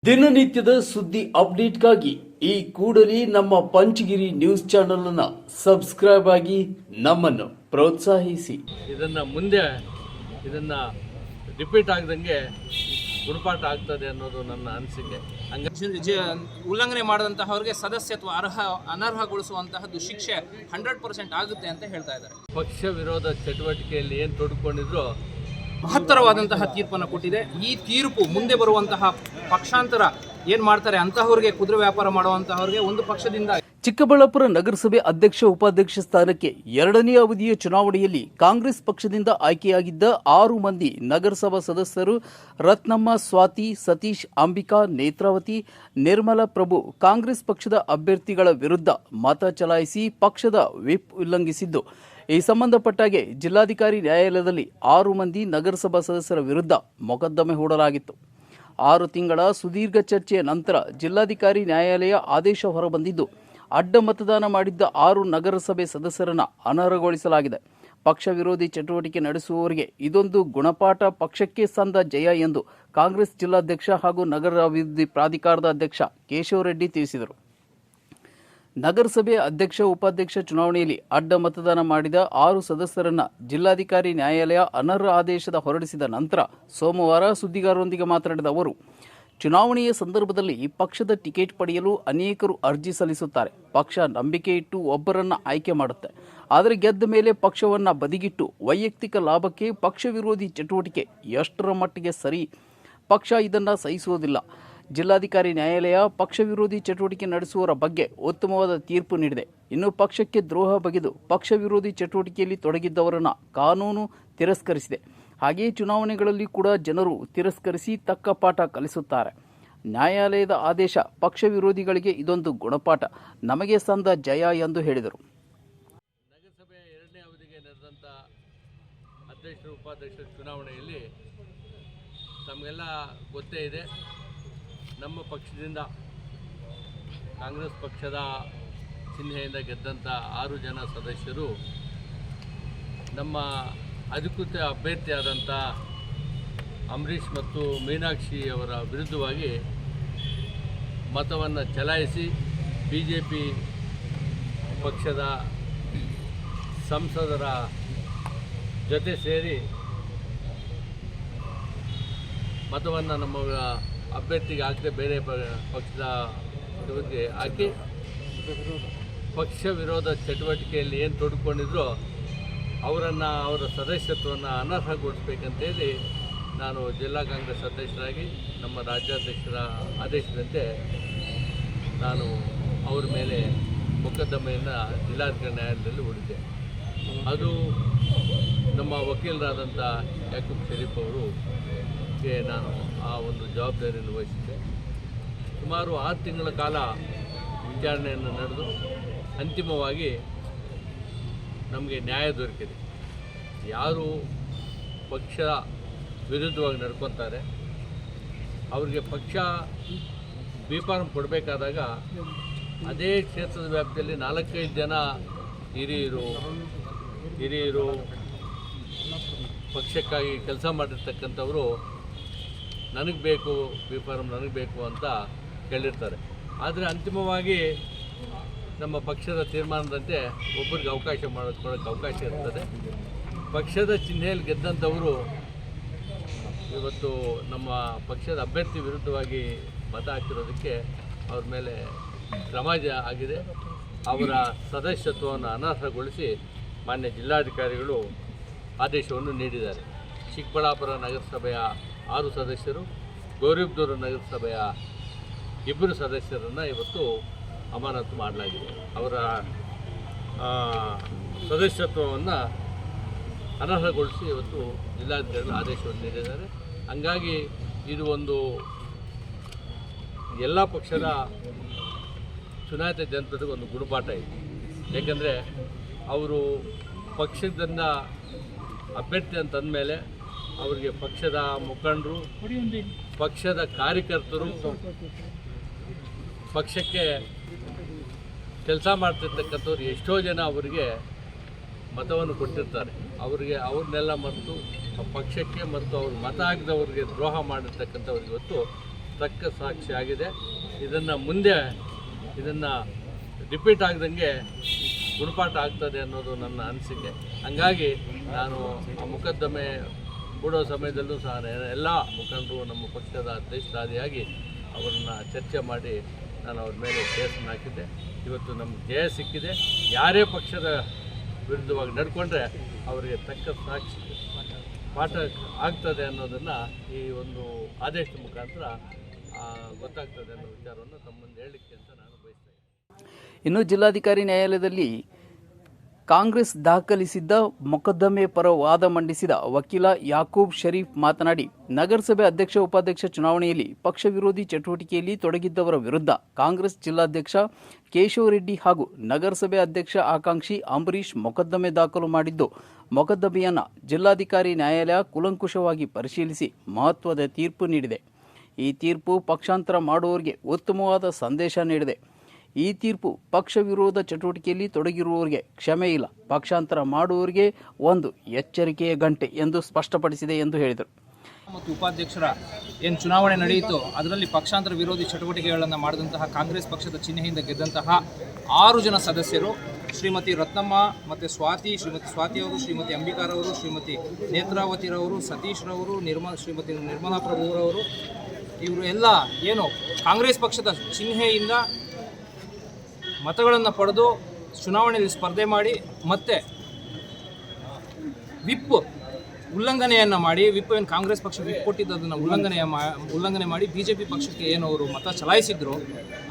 ದಿನನಿತ್ಯದ ಸುದ್ದಿ ಅಪ್ಡೇಟ್ಗಾಗಿ ಈ ಕೂಡಲೇ ನಮ್ಮ ಪಂಚಗಿರಿ ನ್ಯೂಸ್ ಚಾನೆಲ್ ಅನ್ನು ಸಬ್ಸ್ಕ್ರೈಬ್ ಆಗಿ ನಮ್ಮನ್ನು ಪ್ರೋತ್ಸಾಹಿಸಿ. ಇದನ್ನ ರಿಪೀಟ್ ಆಗದಂಗೆ ಗುಣಪಾಠ ಆಗ್ತದೆ ಅನ್ನೋದು ನನ್ನ ಅನಿಸಿಕೆ. ಉಲ್ಲಂಘನೆ ಮಾಡಿದಂತಹವರಿಗೆ ಸದಸ್ಯತ್ವ ಅನರ್ಹಗೊಳಿಸುವಂತಹದ್ದು ಶಿಕ್ಷೆ 100% ಆಗುತ್ತೆ ಅಂತ ಹೇಳ್ತಾ ಇದ್ದಾರೆ. ಪಕ್ಷ ವಿರೋಧ ಚಟುವಟಿಕೆಯಲ್ಲಿ ಏನು ತೊಡ್ಕೊಂಡಿದ್ರು ಮಹತ್ತರವಾದಂತಹ ತೀರ್ಪನ್ನು ಕೊಟ್ಟಿದೆ. ಈ ತೀರ್ಪು ಮುಂದೆ ಬರುವಂತಹ ಪಕ್ಷಾಂತರ ಏನ್ ಮಾಡ್ತಾರೆ ಅಂತಹವರಿಗೆ, ಕುದುರೆ ವ್ಯಾಪಾರ ಮಾಡುವಂತಹವರಿಗೆ ಒಂದು ಪಕ್ಷದಿಂದ ಚಿಕ್ಕಬಳ್ಳಾಪುರ ನಗರಸಭೆ ಅಧ್ಯಕ್ಷ ಉಪಾಧ್ಯಕ್ಷ ಸ್ಥಾನಕ್ಕೆ ಎರಡನೇ ಅವಧಿಯ ಚುನಾವಣೆಯಲ್ಲಿ ಕಾಂಗ್ರೆಸ್ ಪಕ್ಷದಿಂದ ಆಯ್ಕೆಯಾಗಿದ್ದ 6 ಮಂದಿ ನಗರಸಭಾ ಸದಸ್ಯರು ರತ್ನಮ್ಮ, ಸ್ವಾತಿ, ಸತೀಶ್, ಅಂಬಿಕಾ, ನೇತ್ರಾವತಿ, ನಿರ್ಮಲಾ ಪ್ರಭು ಕಾಂಗ್ರೆಸ್ ಪಕ್ಷದ ಅಭ್ಯರ್ಥಿಗಳ ವಿರುದ್ಧ ಮತ ಚಲಾಯಿಸಿ ಪಕ್ಷದ ವಿಪ್ ಉಲ್ಲಂಘಿಸಿದ್ದು, ಈ ಸಂಬಂಧಪಟ್ಟಾಗೆ ಜಿಲ್ಲಾಧಿಕಾರಿ ನ್ಯಾಯಾಲಯದಲ್ಲಿ 6 ಮಂದಿ ನಗರಸಭಾ ಸದಸ್ಯರ ವಿರುದ್ಧ ಮೊಕದ್ದಮೆ ಹೂಡಲಾಗಿತ್ತು. 6 ತಿಂಗಳ ಸುದೀರ್ಘ ಚರ್ಚೆಯ ನಂತರ ಜಿಲ್ಲಾಧಿಕಾರಿ ನ್ಯಾಯಾಲಯ ಆದೇಶ ಹೊರಬಂದಿದ್ದು, ಅಡ್ಡ ಮತದಾನ ಮಾಡಿದ್ದ 6 ನಗರಸಭೆ ಸದಸ್ಯರನ್ನು ಅನರ್ಹಗೊಳಿಸಲಾಗಿದೆ. ಪಕ್ಷ ವಿರೋಧಿ ಚಟುವಟಿಕೆ ನಡೆಸುವವರಿಗೆ ಇದೊಂದು ಗುಣಪಾಠ, ಪಕ್ಷಕ್ಕೆ ಸಂದ ಜಯ ಎಂದು ಕಾಂಗ್ರೆಸ್ ಜಿಲ್ಲಾಧ್ಯಕ್ಷ ಹಾಗೂ ನಗರ ಅಭಿವೃದ್ಧಿ ಪ್ರಾಧಿಕಾರದ ಅಧ್ಯಕ್ಷ ಕೇಶವ ರೆಡ್ಡಿ ತಿಳಿಸಿದರು. ನಗರಸಭೆ ಅಧ್ಯಕ್ಷ ಉಪಾಧ್ಯಕ್ಷ ಚುನಾವಣೆಯಲ್ಲಿ ಅಡ್ಡ ಮತದಾನ ಮಾಡಿದ 6 ಸದಸ್ಯರನ್ನು ಜಿಲ್ಲಾಧಿಕಾರಿ ನ್ಯಾಯಾಲಯ ಅನರ್ಹ ಆದೇಶದ ಹೊರಡಿಸಿದ ನಂತರ ಸೋಮವಾರ ಸುದ್ದಿಗಾರರೊಂದಿಗೆ ಮಾತನಾಡಿದ ಅವರು, ಚುನಾವಣೆಯ ಸಂದರ್ಭದಲ್ಲಿ ಪಕ್ಷದ ಟಿಕೆಟ್ ಪಡೆಯಲು ಅನೇಕರು ಅರ್ಜಿ ಸಲ್ಲಿಸುತ್ತಾರೆ. ಪಕ್ಷ ನಂಬಿಕೆ ಇಟ್ಟು ಒಬ್ಬರನ್ನ ಆಯ್ಕೆ ಮಾಡುತ್ತೆ. ಆದರೆ ಗೆದ್ದ ಮೇಲೆ ಪಕ್ಷವನ್ನು ಬದಿಗಿಟ್ಟು ವೈಯಕ್ತಿಕ ಲಾಭಕ್ಕೆ ಪಕ್ಷ ವಿರೋಧಿ ಚಟುವಟಿಕೆ ಎಷ್ಟರ ಮಟ್ಟಿಗೆ ಸರಿ? ಪಕ್ಷ ಇದನ್ನು ಸಹಿಸುವುದಿಲ್ಲ. ಜಿಲ್ಲಾಧಿಕಾರಿ ನ್ಯಾಯಾಲಯ ಪಕ್ಷ ವಿರೋಧಿ ಚಟುವಟಿಕೆ ನಡೆಸುವವರ ಬಗ್ಗೆ ಉತ್ತಮವಾದ ತೀರ್ಪು ನೀಡಿದೆ. ಇನ್ನು ಪಕ್ಷಕ್ಕೆ ದ್ರೋಹ ಬಗೆದು ಪಕ್ಷ ವಿರೋಧಿ ಚಟುವಟಿಕೆಯಲ್ಲಿ ತೊಡಗಿದ್ದವರನ್ನು ಕಾನೂನು ತಿರಸ್ಕರಿಸಿದೆ. ಹಾಗೆಯೇ ಚುನಾವಣೆಗಳಲ್ಲಿ ಕೂಡ ಜನರು ತಿರಸ್ಕರಿಸಿ ತಕ್ಕ ಪಾಠ ಕಲಿಸುತ್ತಾರೆ. ನ್ಯಾಯಾಲಯದ ಆದೇಶ ಪಕ್ಷ ವಿರೋಧಿಗಳಿಗೆ ಇದೊಂದು ಗುಣಪಾಠ, ನಮಗೆ ಸಂದ ಜಯ ಎಂದು ಹೇಳಿದರು. ನಗರಸಭೆಯ 2ನೇ ಅವಧಿಗೆ ನಡೆದಂಥ ಅಧ್ಯಕ್ಷರು ಉಪಾಧ್ಯಕ್ಷರ ಚುನಾವಣೆಯಲ್ಲಿ ತಮಗೆಲ್ಲ ಗೊತ್ತೇ ಇದೆ, ನಮ್ಮ ಪಕ್ಷದಿಂದ ಕಾಂಗ್ರೆಸ್ ಪಕ್ಷದ ಚಿಹ್ನೆಯಿಂದ ಗೆದ್ದಂಥ 6 ಜನ ಸದಸ್ಯರು ನಮ್ಮ ಅಧಿಕೃತ ಅಭ್ಯರ್ಥಿಯಾದಂಥ ಅಂಬರೀಷ್ ಮತ್ತು ಮೀನಾಕ್ಷಿ ಅವರ ವಿರುದ್ಧವಾಗಿ ಮತವನ್ನು ಚಲಾಯಿಸಿ BJP ಪಕ್ಷದ ಸಂಸದರ ಜೊತೆ ಸೇರಿ ಮತವನ್ನು ನಮ್ಮ ಅಭ್ಯರ್ಥಿಗೆ ಹಾಕದೆ ಬೇರೆ ಪಕ್ಷದ ವಿರುದ್ಧ ಹಾಕಿ ಪಕ್ಷ ವಿರೋಧ ಚಟುವಟಿಕೆಯಲ್ಲಿ ಏನು ತೊಡ್ಕೊಂಡಿದ್ರು ಅವರ ಸದಸ್ಯತ್ವವನ್ನು ಅನರ್ಹಗೊಳಿಸಬೇಕಂತೇಳಿ ನಾನು ಜಿಲ್ಲಾ ಕಾಂಗ್ರೆಸ್ ಅಧ್ಯಕ್ಷರಾಗಿ ನಮ್ಮ ರಾಜ್ಯಾಧ್ಯಕ್ಷರ ಆದೇಶದಂತೆ ನಾನು ಅವ್ರ ಮೇಲೆ ಮೊಕದ್ದಮೆಯನ್ನು ಜಿಲ್ಲಾಧಿಕಾರಿ ನ್ಯಾಯಾಲಯದಲ್ಲಿ ಹೂಡಿದ್ದೆ. ಅದು ನಮ್ಮ ವಕೀಲರಾದಂಥ ಯಾಕೂಬ್ ಶರೀಫ್ ಅವರಿಗೆ ನಾನು ಆ ಒಂದು ಜವಾಬ್ದಾರಿಯನ್ನು ವಹಿಸಿದ್ದೆ. ಸುಮಾರು 6 ತಿಂಗಳ ಕಾಲ ವಿಚಾರಣೆಯನ್ನು ನಡೆದು ಅಂತಿಮವಾಗಿ ನಮಗೆ ನ್ಯಾಯ ದೊರಕಿದೆ. ಯಾರು ಪಕ್ಷ ವಿರುದ್ಧವಾಗಿ ನಡ್ಕೊತಾರೆ ಅವರಿಗೆ ಪಕ್ಷ ಬಿಫಾರ್ಮ್ ಕೊಡಬೇಕಾದಾಗ ಅದೇ ಕ್ಷೇತ್ರದ ವ್ಯಾಪ್ತಿಯಲ್ಲಿ 4-5 ಜನ ಹಿರಿಯರು ಪಕ್ಷಕ್ಕಾಗಿ ಕೆಲಸ ಮಾಡಿರ್ತಕ್ಕಂಥವರು ನನಗೆ ಬೇಕು ಬಿಫಾರ್ಮ್ ನನಗೆ ಬೇಕು ಅಂತ ಕೇಳಿರ್ತಾರೆ. ಆದರೆ ಅಂತಿಮವಾಗಿ ನಮ್ಮ ಪಕ್ಷದ ತೀರ್ಮಾನದಂತೆ ಒಬ್ಬರಿಗೆ ಅವಕಾಶ ಮಾಡಿಕೊಳ್ಳೋಕ್ಕೆ ಅವಕಾಶ ಇರ್ತದೆ. ಪಕ್ಷದ ಚಿಹ್ನೆಯಲ್ಲಿ ಗೆದ್ದಂಥವರು ಇವತ್ತು ನಮ್ಮ ಪಕ್ಷದ ಅಭ್ಯರ್ಥಿ ವಿರುದ್ಧವಾಗಿ ಮತ ಹಾಕಿರೋದಕ್ಕೆ ಅವ್ರ ಮೇಲೆ ಕ್ರಮ ಆಗಿದೆ. ಅವರ ಸದಸ್ಯತ್ವವನ್ನು ಅನರ್ಹಗೊಳಿಸಿ ಮಾನ್ಯ ಜಿಲ್ಲಾಧಿಕಾರಿಗಳು ಆದೇಶವನ್ನು ನೀಡಿದ್ದಾರೆ. ಚಿಕ್ಕಬಳ್ಳಾಪುರ ನಗರಸಭೆಯ 6 ಸದಸ್ಯರು, ಗೌರಿಬಿದನೂರು ನಗರಸಭೆಯ 2 ಸದಸ್ಯರನ್ನು ಇವತ್ತು ಅಮಾನತು ಮಾಡಲಾಗಿದೆ. ಅವರ ಸದಸ್ಯತ್ವವನ್ನು ಅನರ್ಹಗೊಳಿಸಿ ಇವತ್ತು ಜಿಲ್ಲಾಧಿಕಾರಿಗಳು ಆದೇಶವನ್ನು ನೀಡಿದ್ದಾರೆ. ಹಂಗಾಗಿ ಇದು ಒಂದು ಎಲ್ಲ ಪಕ್ಷದ ಚುನಾಯಿತ ಜನತೆಗೆ ಒಂದು ಗುಣಪಾಠ ಇದೆ. ಏಕೆಂದರೆ ಅವರು ಪಕ್ಷದಿಂದ ಅಭ್ಯರ್ಥಿ ಅಂತಂದಮೇಲೆ ಅವರಿಗೆ ಪಕ್ಷದ ಮುಖಂಡರು, ಪಕ್ಷದ ಕಾರ್ಯಕರ್ತರು, ಪಕ್ಷಕ್ಕೆ ಕೆಲಸ ಮಾಡ್ತಿರ್ತಕ್ಕಂಥವ್ರು ಎಷ್ಟೋ ಜನ ಅವರಿಗೆ ಮತವನ್ನು ಕೊಟ್ಟಿರ್ತಾರೆ. ಅವ್ರನ್ನೆಲ್ಲ ಮರೆತು ಪಕ್ಷಕ್ಕೆ ಮತ್ತು ಅವ್ರು ಮತ ಹಾಕಿದವ್ರಿಗೆ ದ್ರೋಹ ಮಾಡಿರ್ತಕ್ಕಂಥವ್ರಿಗೆ ಇವತ್ತು ತಕ್ಕ ಸಾಕ್ಷಿ ಆಗಿದೆ. ಮುಂದೆ ಇದನ್ನು ರಿಪೀಟ್ ಆಗದಂಗೆ ಗುಣಪಾಠ ಆಗ್ತದೆ ಅನ್ನೋದು ನನ್ನ ಅನಿಸಿಕೆ. ಹಂಗಾಗಿ ನಾನು ಆ ಮೊಕದ್ದಮೆ ಹೂಡೋ ಸಮಯದಲ್ಲೂ ಸಹ ಎಲ್ಲ ಮುಖಂಡರು ನಮ್ಮ ಪಕ್ಷದ ಅಧ್ಯಕ್ಷರಾದಿಯಾಗಿ ಅವರನ್ನು ಚರ್ಚೆ ಮಾಡಿ ನಾನು ಅವ್ರ ಮೇಲೆ ಕೇಸನ್ನು ಹಾಕಿದ್ದೆ. ಇವತ್ತು ನಮ್ಗೆ ಜಯ ಸಿಕ್ಕಿದೆ. ಯಾರೇ ಪಕ್ಷದ ವಿರುದ್ಧವಾಗಿ ನಡ್ಕೊಂಡ್ರೆ ಅವರಿಗೆ ತಕ್ಕ ಸಾಕ್ಷಿ ಪಾಠ ಆಗ್ತದೆ ಅನ್ನೋದನ್ನು ಈ ಒಂದು ಆದೇಶದ ಮುಖಾಂತರ ಗೊತ್ತಾಗ್ತದೆ ಅನ್ನೋ ವಿಚಾರವನ್ನು ತಮ್ಮ ಮುಂದೆ ಹೇಳಲಿಕ್ಕೆ ಅಂತ ನಾನು ಬಯಸ್ತೇನೆ. ಇನ್ನು ಜಿಲ್ಲಾಧಿಕಾರಿ ನ್ಯಾಯಾಲಯದಲ್ಲಿ ಕಾಂಗ್ರೆಸ್ ದಾಖಲಿಸಿದ್ದ ಮೊಕದ್ದಮೆ ಪರ ವಾದ ಮಂಡಿಸಿದ ವಕೀಲ ಯಾಕೂಬ್ ಶರೀಫ್ ಮಾತನಾಡಿ, ನಗರಸಭೆ ಅಧ್ಯಕ್ಷ ಉಪಾಧ್ಯಕ್ಷ ಚುನಾವಣೆಯಲ್ಲಿ ಪಕ್ಷ ವಿರೋಧಿ ಚಟುವಟಿಕೆಯಲ್ಲಿ ತೊಡಗಿದ್ದವರ ವಿರುದ್ಧ ಕಾಂಗ್ರೆಸ್ ಜಿಲ್ಲಾಧ್ಯಕ್ಷ ಕೇಶವ ರೆಡ್ಡಿ ಹಾಗೂ ನಗರಸಭೆ ಅಧ್ಯಕ್ಷ ಆಕಾಂಕ್ಷಿ ಅಂಬರೀಶ್ ಮೊಕದ್ದಮೆ ದಾಖಲು ಮಾಡಿದ್ದು, ಮೊಕದ್ದಮೆಯನ್ನು ಜಿಲ್ಲಾಧಿಕಾರಿ ನ್ಯಾಯಾಲಯ ಕೂಲಂಕುಷವಾಗಿ ಪರಿಶೀಲಿಸಿ ಮಹತ್ವದ ತೀರ್ಪು ನೀಡಿದೆ. ಈ ತೀರ್ಪು ಪಕ್ಷಾಂತರ ಮಾಡುವವರಿಗೆ ಉತ್ತಮವಾದ ಸಂದೇಶ ನೀಡಿದೆ. ಈ ತೀರ್ಪು ಪಕ್ಷ ವಿರೋಧ ಚಟುವಟಿಕೆಯಲ್ಲಿ ತೊಡಗಿರುವವರಿಗೆ ಕ್ಷಮೆ ಇಲ್ಲ, ಪಕ್ಷಾಂತರ ಮಾಡುವವರಿಗೆ ಒಂದು ಎಚ್ಚರಿಕೆಯ ಗಂಟೆ ಎಂದು ಸ್ಪಷ್ಟಪಡಿಸಿದೆ ಎಂದು ಹೇಳಿದರು. ಮತ್ತು ಉಪಾಧ್ಯಕ್ಷರ ಏನು ಚುನಾವಣೆ ನಡೆಯಿತು ಅದರಲ್ಲಿ ಪಕ್ಷಾಂತರ ವಿರೋಧಿ ಚಟುವಟಿಕೆಗಳನ್ನು ಮಾಡಿದಂತಹ ಕಾಂಗ್ರೆಸ್ ಪಕ್ಷದ ಚಿಹ್ನೆಯಿಂದ ಗೆದ್ದಂತಹ 6 ಜನ ಸದಸ್ಯರು ಶ್ರೀಮತಿ ರತ್ನಮ್ಮ ಮತ್ತು ಶ್ರೀಮತಿ ಸ್ವಾತಿಯವರು, ಶ್ರೀಮತಿ ಅಂಬಿಕಾರವರು, ಶ್ರೀಮತಿ ನೇತ್ರಾವತಿರವರು, ಸತೀಶ್ರವರು, ಶ್ರೀಮತಿ ನಿರ್ಮಲಾ ಪ್ರಭುರವರು, ಇವರು ಎಲ್ಲ ಏನು ಕಾಂಗ್ರೆಸ್ ಪಕ್ಷದ ಚಿಹ್ನೆಯಿಂದ ಮತಗಳನ್ನು ಪಡೆದು ಚುನಾವಣೆಯಲ್ಲಿ ಸ್ಪರ್ಧೆ ಮಾಡಿ ಮತ್ತೆ ವಿಪ್ ಉಲ್ಲಂಘನೆಯನ್ನು ಮಾಡಿ, ವಿಪ್ ಏನು ಕಾಂಗ್ರೆಸ್ ಪಕ್ಷ ವಿಪ್ ಕೊಟ್ಟಿದ್ದು ಅದನ್ನು ಉಲ್ಲಂಘನೆ ಮಾಡಿ BJP ಪಕ್ಷಕ್ಕೆ ಏನು ಅವರು ಮತ ಚಲಾಯಿಸಿದ್ರು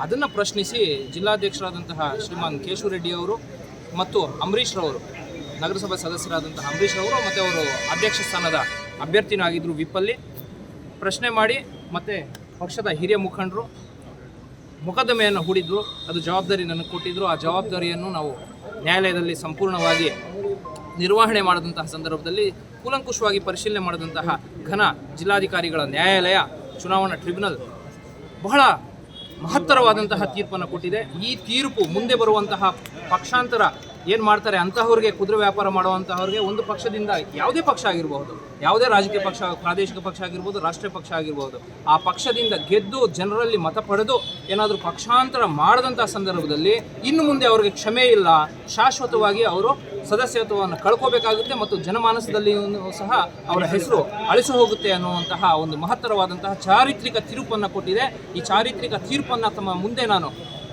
ಅದನ್ನು ಪ್ರಶ್ನಿಸಿ ಜಿಲ್ಲಾಧ್ಯಕ್ಷರಾದಂತಹ ಶ್ರೀಮಾನ್ ಕೇಶವ ರೆಡ್ಡಿ ಅವರು ಮತ್ತು ಅಂಬರೀಶ್ ರವರು, ನಗರಸಭಾ ಸದಸ್ಯರಾದಂತಹ ಅಂಬರೀಶ್ ರವರು ಮತ್ತು ಅವರು ಅಧ್ಯಕ್ಷ ಸ್ಥಾನದ ಅಭ್ಯರ್ಥಿನೂ ಆಗಿದ್ದರು ವಿಪ್ಪಲ್ಲಿ, ಪ್ರಶ್ನೆ ಮಾಡಿ ಮತ್ತು ಪಕ್ಷದ ಹಿರಿಯ ಮುಖಂಡರು ಮೊಕದ್ದಮೆಯನ್ನು ಹೂಡಿದ್ರು. ಅದು ಜವಾಬ್ದಾರಿ ನನಗೆ ಕೊಟ್ಟಿದ್ದರು. ಆ ಜವಾಬ್ದಾರಿಯನ್ನು ನಾವು ನ್ಯಾಯಾಲಯದಲ್ಲಿ ಸಂಪೂರ್ಣವಾಗಿ ನಿರ್ವಹಣೆ ಮಾಡಿದಂತಹ ಸಂದರ್ಭದಲ್ಲಿ ಕೂಲಂಕುಷವಾಗಿ ಪರಿಶೀಲನೆ ಮಾಡಿದಂತಹ ಘನ ಜಿಲ್ಲಾಧಿಕಾರಿಗಳ ನ್ಯಾಯಾಲಯ ಚುನಾವಣಾ ಟ್ರಿಬ್ಯುನಲ್ ಬಹಳ ಮಹತ್ತರವಾದಂತಹ ತೀರ್ಪನ್ನು ಕೊಟ್ಟಿದೆ. ಈ ತೀರ್ಪು ಮುಂದೆ ಬರುವಂತಹ ಪಕ್ಷಾಂತರ ಏನು ಮಾಡ್ತಾರೆ ಅಂತಹವರಿಗೆ, ಕುದುರೆ ವ್ಯಾಪಾರ ಮಾಡುವಂತಹವ್ರಿಗೆ, ಒಂದು ಪಕ್ಷದಿಂದ ಯಾವುದೇ ಪಕ್ಷ ಆಗಿರಬಹುದು, ಯಾವುದೇ ರಾಜಕೀಯ ಪಕ್ಷ, ಪ್ರಾದೇಶಿಕ ಪಕ್ಷ ಆಗಿರ್ಬೋದು, ರಾಷ್ಟ್ರೀಯ ಪಕ್ಷ ಆಗಿರ್ಬೋದು, ಆ ಪಕ್ಷದಿಂದ ಗೆದ್ದು ಜನರಲ್ಲಿ ಮತ ಪಡೆದು ಏನಾದರೂ ಪಕ್ಷಾಂತರ ಮಾಡದಂತಹ ಸಂದರ್ಭದಲ್ಲಿ ಇನ್ನು ಮುಂದೆ ಅವರಿಗೆ ಕ್ಷಮೆ ಇಲ್ಲ, ಶಾಶ್ವತವಾಗಿ ಅವರು ಸದಸ್ಯತ್ವವನ್ನು ಕಳ್ಕೋಬೇಕಾಗುತ್ತೆ ಮತ್ತು ಜನಮಾನಸದಲ್ಲಿ ಸಹ ಅವರ ಹೆಸರು ಅಳಿಸಿ ಹೋಗುತ್ತೆ ಅನ್ನುವಂತಹ ಒಂದು ಮಹತ್ತರವಾದಂತಹ ಚಾರಿತ್ರಿಕ ತೀರ್ಪನ್ನು ಕೊಟ್ಟಿದೆ. ಈ ಚಾರಿತ್ರಿಕ ತೀರ್ಪನ್ನು ತಮ್ಮ ಮುಂದೆ ನಾನು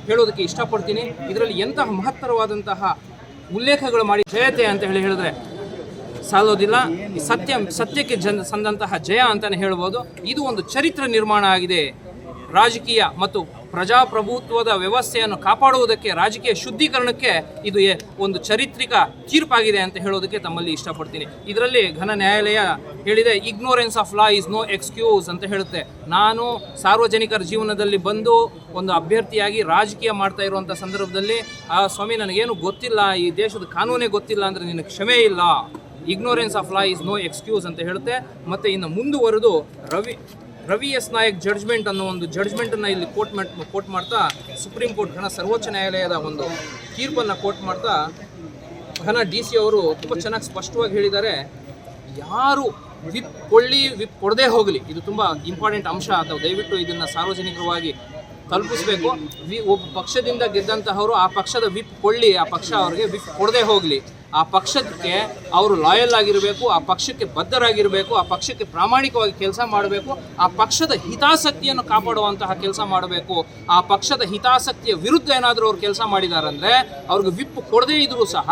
ಹೇಳೋದಕ್ಕೆ ಇಷ್ಟಪಡ್ತೀನಿ. ಇದರಲ್ಲಿ ಎಂತಹ ಮಹತ್ತರವಾದಂತಹ ಉಲ್ಲೇಖಗಳು ಮಾಡಿ ಜಯತೆ ಅಂತ ಹೇಳಿದ್ರೆ ಸಾಲೋದಿಲ್ಲ. ಸತ್ಯಕ್ಕೆ ಸಂದಂತಹ ಜಯ ಅಂತಲೇ ಹೇಳ್ಬೋದು. ಇದು ಒಂದು ಚರಿತ್ರೆ ನಿರ್ಮಾಣ ಆಗಿದೆ. ರಾಜಕೀಯ ಮತ್ತು ಪ್ರಜಾಪ್ರಭುತ್ವದ ವ್ಯವಸ್ಥೆಯನ್ನು ಕಾಪಾಡುವುದಕ್ಕೆ, ರಾಜಕೀಯ ಶುದ್ಧೀಕರಣಕ್ಕೆ ಇದು ಒಂದು ಚಾರಿತ್ರಿಕ ತೀರ್ಪಾಗಿದೆ ಅಂತ ಹೇಳೋದಕ್ಕೆ ತಮ್ಮಲ್ಲಿ ಇಷ್ಟಪಡ್ತೀನಿ. ಇದರಲ್ಲಿ ಘನ ನ್ಯಾಯಾಲಯ ಹೇಳಿದೆ, ignorance of law is no excuse ಅಂತ ಹೇಳುತ್ತೆ. ನಾನು ಸಾರ್ವಜನಿಕರ ಜೀವನದಲ್ಲಿ ಬಂದು ಒಂದು ಅಭ್ಯರ್ಥಿಯಾಗಿ ರಾಜಕೀಯ ಮಾಡ್ತಾ ಇರುವಂಥ ಸಂದರ್ಭದಲ್ಲಿ ಸ್ವಾಮಿ ನನಗೇನು ಗೊತ್ತಿಲ್ಲ, ಈ ದೇಶದ ಕಾನೂನೇ ಗೊತ್ತಿಲ್ಲ ಅಂದರೆ ನಿನಗೆ ಕ್ಷಮೆ ಇಲ್ಲ, ignorance of law is no excuse ಅಂತ ಹೇಳುತ್ತೆ. ಮತ್ತು ಇನ್ನು ಮುಂದುವರೆದು ರವಿ ಎಸ್ ನಾಯಕ್ ಜಡ್ಜ್ಮೆಂಟ್ ಅನ್ನೋ ಒಂದು ಜಡ್ಜ್ಮೆಂಟನ್ನು ಇಲ್ಲಿ ಕೋಟ್ ಮಾಡ್ತಾ ಸುಪ್ರೀಂ ಕೋರ್ಟ್ ಸರ್ವೋಚ್ಚ ನ್ಯಾಯಾಲಯದ ಒಂದು ತೀರ್ಪನ್ನು ಕೋಟ್ ಮಾಡ್ತಾ ಘನ DC ಅವರು ತುಂಬ ಚೆನ್ನಾಗಿ ಸ್ಪಷ್ಟವಾಗಿ ಹೇಳಿದ್ದಾರೆ, ಯಾರು ವಿಪ್ ಕೊಡದೇ ಹೋಗಲಿ, ಇದು ತುಂಬ ಇಂಪಾರ್ಟೆಂಟ್ ಅಂಶ ಅಥವಾ ದಯವಿಟ್ಟು ಇದನ್ನು ಸಾರ್ವಜನಿಕವಾಗಿ ತಲುಪಿಸಬೇಕು. ಒಬ್ಬ ಪಕ್ಷದಿಂದ ಗೆದ್ದಂತಹವರು ಆ ಪಕ್ಷದ ವಿಪ್ ಕೊಳ್ಳಿ, ಆ ಪಕ್ಷ ಅವರಿಗೆ ವಿಪ್ ಕೊಡದೇ ಹೋಗಲಿ, ಆ ಪಕ್ಷಕ್ಕೆ ಅವರು ಲಾಯಲ್ ಆಗಿರಬೇಕು, ಆ ಪಕ್ಷಕ್ಕೆ ಬದ್ಧರಾಗಿರಬೇಕು, ಆ ಪಕ್ಷಕ್ಕೆ ಪ್ರಾಮಾಣಿಕವಾಗಿ ಕೆಲಸ ಮಾಡಬೇಕು, ಆ ಪಕ್ಷದ ಹಿತಾಸಕ್ತಿಯನ್ನು ಕಾಪಾಡುವಂತಹ ಕೆಲಸ ಮಾಡಬೇಕು. ಆ ಪಕ್ಷದ ಹಿತಾಸಕ್ತಿಯ ವಿರುದ್ಧ ಏನಾದರೂ ಅವ್ರು ಕೆಲಸ ಮಾಡಿದಾರಂದರೆ ಅವ್ರಿಗೆ ವಿಪ್ ಕೊಡದೇ ಇದ್ರೂ ಸಹ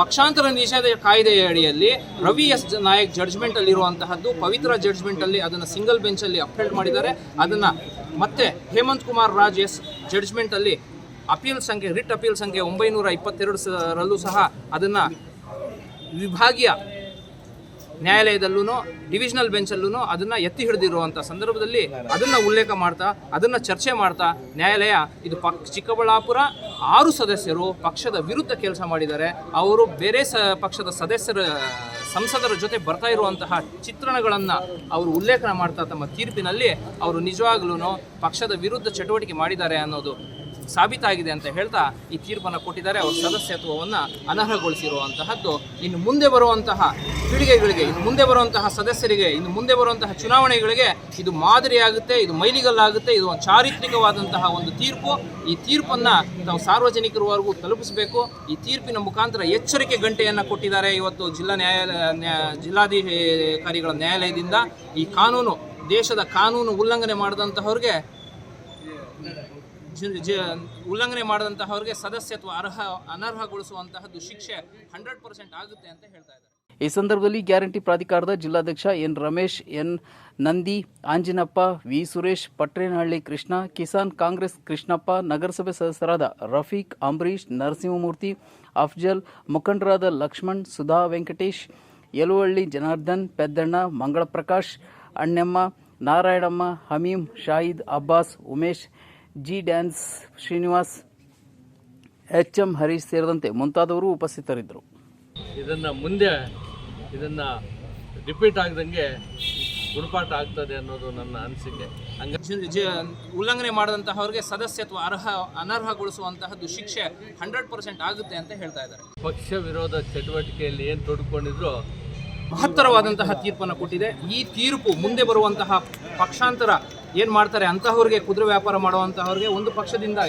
ಪಕ್ಷಾಂತರ ನಿಷೇಧ ಕಾಯ್ದೆಯ ಅಡಿಯಲ್ಲಿ ರವಿ ಎಸ್ ನಾಯಕ್ ಜಡ್ಜ್ಮೆಂಟಲ್ಲಿರುವಂತಹದ್ದು ಪವಿತ್ರ ಜಡ್ಜ್ಮೆಂಟಲ್ಲಿ ಅದನ್ನು ಸಿಂಗಲ್ ಬೆಂಚಲ್ಲಿ ಅಪ್ಹೆಲ್ಡ್ ಮಾಡಿದ್ದಾರೆ. ಅದನ್ನು ಮತ್ತೆ ಹೇಮಂತ್ ಕುಮಾರ್ ರಾಜ್ ಎಸ್ ಜಡ್ಜ್ಮೆಂಟಲ್ಲಿ ರಿಟ್ ಅಪೀಲ್ ಸಂಖ್ಯೆ 922ರಲ್ಲೂ ಸಹ ಅದನ್ನು ವಿಭಾಗೀಯ ನ್ಯಾಯಾಲಯದಲ್ಲೂ ಡಿವಿಷನಲ್ ಬೆಂಚಲ್ಲೂ ಅದನ್ನು ಎತ್ತಿ ಹಿಡಿದಿರುವಂಥ ಸಂದರ್ಭದಲ್ಲಿ ಅದನ್ನು ಉಲ್ಲೇಖ ಮಾಡ್ತಾ, ಅದನ್ನು ಚರ್ಚೆ ಮಾಡ್ತಾ ನ್ಯಾಯಾಲಯ ಇದು ಚಿಕ್ಕಬಳ್ಳಾಪುರ 6 ಸದಸ್ಯರು ಪಕ್ಷದ ವಿರುದ್ಧ ಕೆಲಸ ಮಾಡಿದ್ದಾರೆ, ಅವರು ಬೇರೆ ಪಕ್ಷದ ಸಂಸದರ ಜೊತೆ ಬರ್ತಾ ಇರುವಂತಹ ಚಿತ್ರಣಗಳನ್ನು ಅವರು ಉಲ್ಲೇಖನ ಮಾಡ್ತಾ ತಮ್ಮ ತೀರ್ಪಿನಲ್ಲಿ ಅವರು ನಿಜವಾಗ್ಲೂ ಪಕ್ಷದ ವಿರುದ್ಧ ಚಟುವಟಿಕೆ ಮಾಡಿದ್ದಾರೆ ಅನ್ನೋದು ಸಾಬೀತಾಗಿದೆ ಅಂತ ಹೇಳ್ತಾ ಈ ತೀರ್ಪನ್ನು ಕೊಟ್ಟಿದ್ದಾರೆ. ಅವರ ಸದಸ್ಯತ್ವವನ್ನು ಅನರ್ಹಗೊಳಿಸಿರುವಂತಹದ್ದು ಇನ್ನು ಮುಂದೆ ಬರುವಂತಹ ಪೀಳಿಗೆಗಳಿಗೆ, ಇನ್ನು ಮುಂದೆ ಬರುವಂತಹ ಸದಸ್ಯರಿಗೆ, ಇನ್ನು ಮುಂದೆ ಬರುವಂತಹ ಚುನಾವಣೆಗಳಿಗೆ ಇದು ಮಾದರಿಯಾಗುತ್ತೆ, ಇದು ಮೈಲಿಗಲ್ಲಾಗುತ್ತೆ. ಇದು ಒಂದು ಚಾರಿತ್ರಿಕವಾದಂತಹ ಒಂದು ತೀರ್ಪು. ಈ ತೀರ್ಪನ್ನು ನಾವು ಸಾರ್ವಜನಿಕರವರೆಗೂ ತಲುಪಿಸಬೇಕು. ಈ ತೀರ್ಪಿನ ಮುಖಾಂತರ ಎಚ್ಚರಿಕೆ ಗಂಟೆಯನ್ನು ಕೊಟ್ಟಿದ್ದಾರೆ ಇವತ್ತು ಜಿಲ್ಲಾಧಿಕಾರಿಗಳ ನ್ಯಾಯಾಲಯದಿಂದ. ಈ ಕಾನೂನು, ದೇಶದ ಕಾನೂನು ಉಲ್ಲಂಘನೆ ಮಾಡಿದಂತಹವ್ರಿಗೆ ಸದಸ್ಯತ್ವ ಅನರ್ಹಗೊಳಿಸುವಂತಹದ್ದು ಶಿಕ್ಷೆ 100% ಆಗುತ್ತೆ ಅಂತ ಹೇಳ್ತಾ ಇದ್ದಾರೆ. ಈ ಸಂದರ್ಭದಲ್ಲಿ ಗ್ಯಾರಂಟಿ ಪ್ರಾಧಿಕಾರದ ಜಿಲ್ಲಾಧ್ಯಕ್ಷ N Ramesh, N Nandi, Anjinappa, V Suresh, Patrenahalli Krishna, Kisan Congress Krishnappa, ನಗರಸಭೆ ಸದಸ್ಯರಾದ ರಫೀಕ್, ಅಂಬರೀಶ್, ನರಸಿಂಹಮೂರ್ತಿ, ಅಫ್ಜಲ್, ಮುಖಂಡರಾದ ಲಕ್ಷ್ಮಣ್, ಸುಧಾ, ವೆಂಕಟೇಶ್, ಯಲುವಳ್ಳಿ ಜನಾರ್ದನ್, ಪೆದ್ದಣ್ಣ, ಮಂಗಳಪ್ರಕಾಶ್, ಅಣ್ಣಮ್ಮ, ನಾರಾಯಣಮ್ಮ, ಹಮೀಂ, ಶಾಹಿದ್, ಅಬ್ಬಾಸ್, ಉಮೇಶ್, ಜಿ ಡ್ಯಾನ್ಸ್, ಶ್ರೀನಿವಾಸ್, ಎಚ್ಎಂ ಹರೀಶ್ ಸೇರಿದಂತೆ ಮುಂತಾದವರು ಉಪಸ್ಥಿತರಿದ್ದರು. ಇದನ್ನು ರಿಪೀಟ್ ಆಗದಂಗೆ ಗುಣಪಾಠ ಆಗ್ತದೆ ಅನ್ನೋದು ನನ್ನ ಅನಿಸಿಕೆ. ಉಲ್ಲಂಘನೆ ಮಾಡಿದಂತಹವ್ರಿಗೆ ಸದಸ್ಯತ್ವ ಅನರ್ಹಗೊಳಿಸುವಂತಹದ್ದು ಶಿಕ್ಷೆ 100% ಆಗುತ್ತೆ ಅಂತ ಹೇಳ್ತಾ ಇದ್ದಾರೆ. ಪಕ್ಷ ವಿರೋಧ ಚಟುವಟಿಕೆಯಲ್ಲಿ ಏನು ತೊಡ್ಕೊಂಡಿದ್ರು ಮಹತ್ತರವಾದಂತಹ ತೀರ್ಪನ್ನು ಕೊಟ್ಟಿದೆ. ಈ ತೀರ್ಪು ಮುಂದೆ ಬರುವಂತಹ ಪಕ್ಷಾಂತರ ಏನು ಮಾಡ್ತಾರೆ ಅಂತಹವ್ರಿಗೆ, ಕುದುರೆ ವ್ಯಾಪಾರ ಮಾಡುವಂತಹವ್ರಿಗೆ, ಒಂದು ಪಕ್ಷದಿಂದ